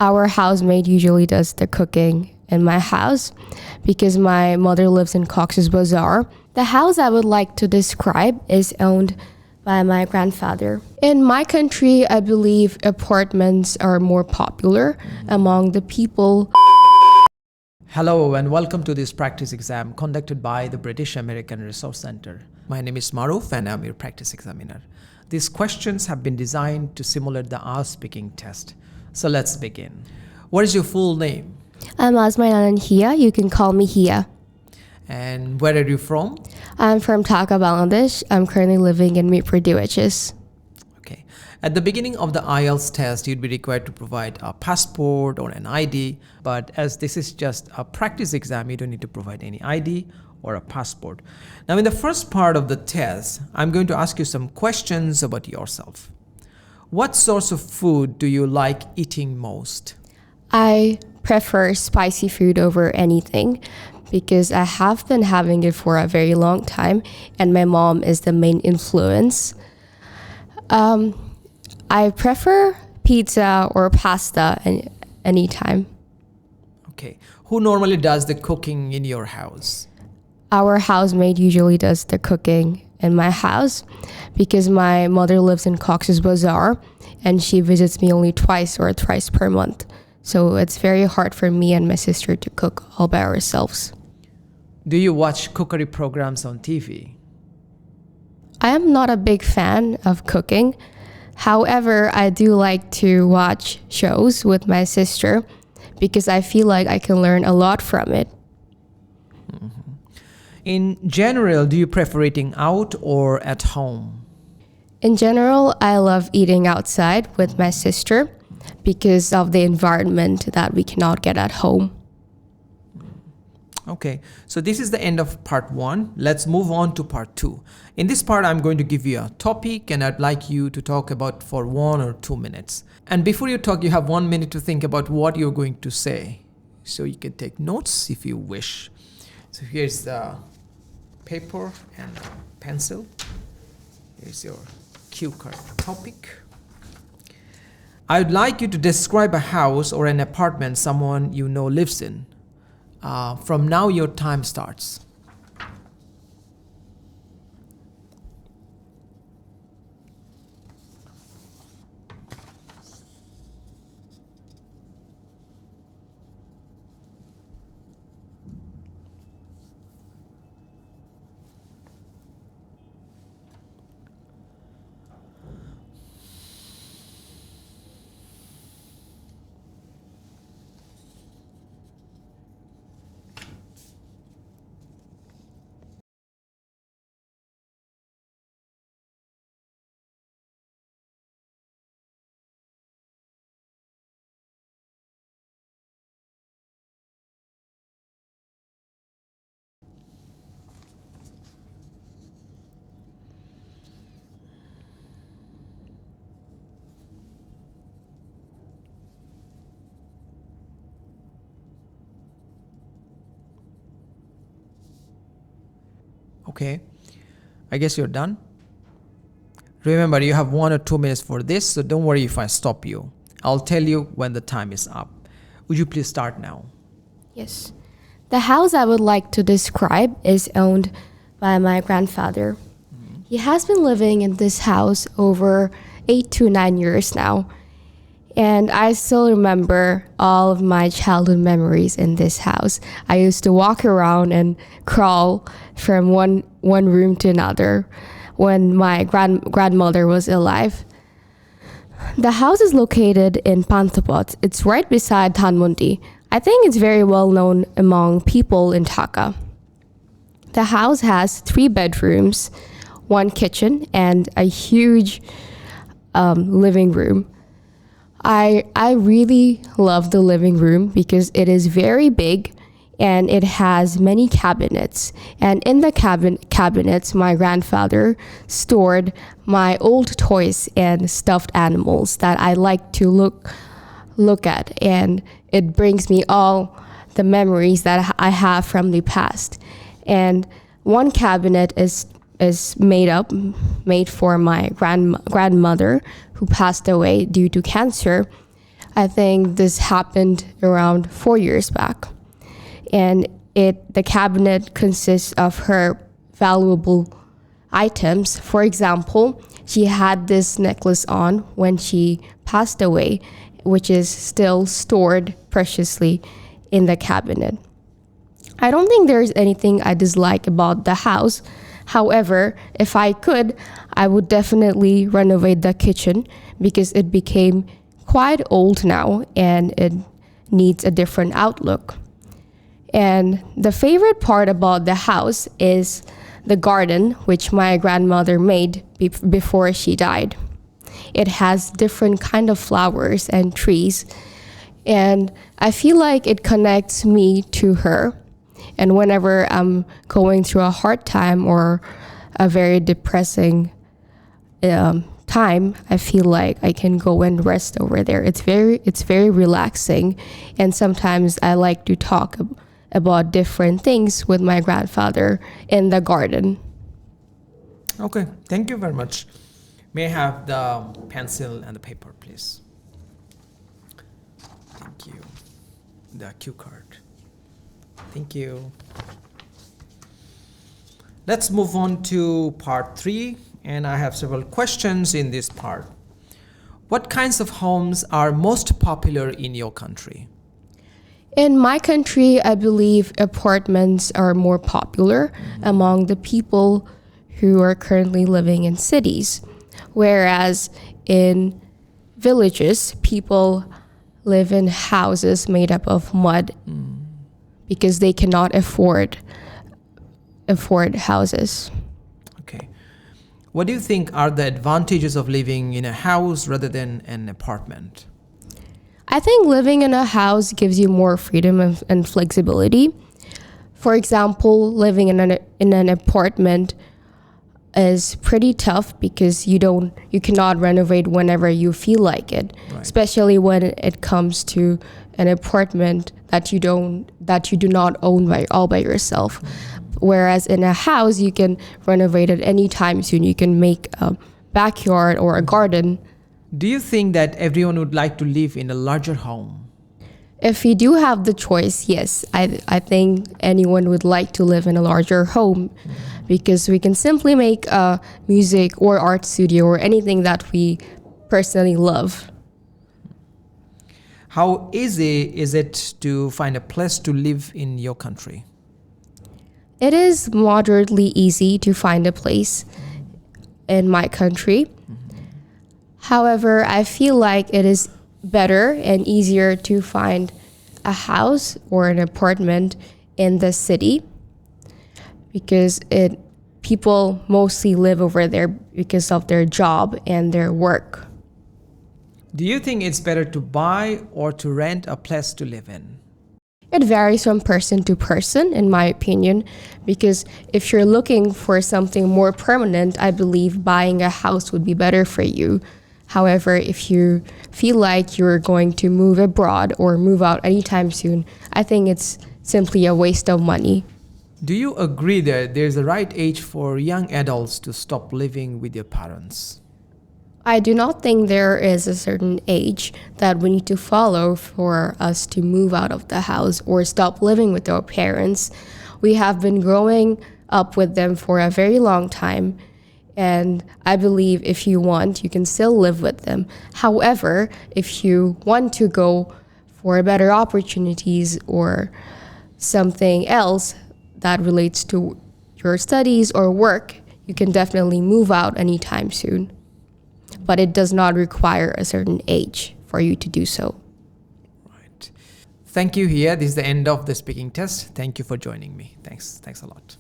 Our housemaid usually does the cooking in my house because my mother lives in Cox's Bazar. The house I would like to describe is owned by my grandfather. In my country, I believe apartments are more popular among the people. Hello and welcome to this practice exam conducted by the British American Resource Center. My name is Maruf and I'm your practice examiner. These questions have been designed to simulate the IELTS speaking test. So let's begin. What is your full name? I'm Azmainanan Hia. You can call me Hia. And where are you from? I'm from Dhaka, Bangladesh. I'm currently living in Mirpur, DHS. Okay. At the beginning of the IELTS test, you'd be required to provide a passport or an ID. But as this is just a practice exam, you don't need to provide any ID or a passport. Now, in the first part of the test, I'm going to ask you some questions about yourself. What sorts of food do you like eating most? I prefer spicy food over anything because I have been having it for a very long time and my mom is the main influence. I prefer pizza or pasta anytime. Okay. Who normally does the cooking in your house? Our housemaid usually does the cooking in my house because my mother lives in Cox's Bazar and she visits me only twice or thrice per month. So it's very hard for me and my sister to cook all by ourselves. Do you watch cookery programs on TV? I am not a big fan of cooking. However, I do like to watch shows with my sister because I feel like I can learn a lot from it. In general, do you prefer eating out or at home? In general, I love eating outside with my sister because of the environment that we cannot get at home. Okay, so this is the end of part 1. Let's move on to part 2. In this part, I'm going to give you a topic and I'd like you to talk about for 1 or 2 minutes. And before you talk, you have 1 minute to think about what you're going to say. So you can take notes if you wish. So here's the paper and pencil. Here's your cue card topic. I'd like you to describe a house or an apartment someone you know lives in. From now, your time starts. Okay, I guess you're done. Remember, you have 1 or 2 minutes for this, so don't worry if I stop you. I'll tell you when the time is up. Would you please start now? Yes. The house I would like to describe is owned by my grandfather. He has been living in this house over 8 to 9 years now. And I still remember all of my childhood memories in this house. I used to walk around and crawl from one room to another when my grandmother was alive. The house is located in Panthapot. It's right beside Dhanmondi. I think it's very well known among people in Dhaka. The house has 3 bedrooms, 1 kitchen, and a huge living room. I really love the living room because it is very big and it has many cabinets. And in the cabinets, my grandfather stored my old toys and stuffed animals that I like to look at. And it brings me all the memories that I have from the past. And one cabinet is made for my grandmother who passed away due to cancer. I think this happened around 4 years back. And the cabinet consists of her valuable items. For example, she had this necklace on when she passed away, which is still stored preciously in the cabinet. I don't think there's anything I dislike about the house. However, if I could, I would definitely renovate the kitchen because it became quite old now and it needs a different outlook. And the favorite part about the house is the garden, which my grandmother made before she died. It has different kind of flowers and trees, and I feel like it connects me to her. And whenever I'm going through a hard time or a very depressing time, I feel like I can go and rest over there. It's very relaxing, and sometimes I like to talk about different things with my grandfather in the garden. Okay, thank you very much. May I have the pencil and the paper, please? Thank you. The cue card. Thank you. Let's move on to part 3, and I have several questions in this part. What kinds of homes are most popular in your country? In my country, I believe apartments are more popular among the people who are currently living in cities, whereas in villages, people live in houses made up of mud because they cannot afford houses. Okay. What do you think are the advantages of living in a house rather than an apartment? I think living in a house gives you more freedom and flexibility. For example, living in an apartment is pretty tough because you cannot renovate whenever you feel like it, Right. especially when it comes to an apartment that you do not own all by yourself. Whereas in a house, you can renovate it anytime soon. You can make a backyard or a garden. Do you think that everyone would like to live in a larger home? If you do have the choice, yes, I think anyone would like to live in a larger home because we can simply make a music or art studio or anything that we personally love. How easy is it to find a place to live in your country? It is moderately easy to find a place in my country. However, I feel like it is better and easier to find a house or an apartment in the city because people mostly live over there because of their job and their work. Do you think it's better to buy or to rent a place to live in? It varies from person to person, in my opinion, because if you're looking for something more permanent, I believe buying a house would be better for you. However, if you feel like you're going to move abroad or move out anytime soon, I think it's simply a waste of money. Do you agree that there's a right age for young adults to stop living with their parents? I do not think there is a certain age that we need to follow for us to move out of the house or stop living with our parents. We have been growing up with them for a very long time, and I believe if you want, you can still live with them. However, if you want to go for better opportunities or something else that relates to your studies or work, you can definitely move out anytime soon. But it does not require a certain age for you to do so. Right. Thank you here. This is the end of the speaking test. Thank you for joining me. Thanks a lot.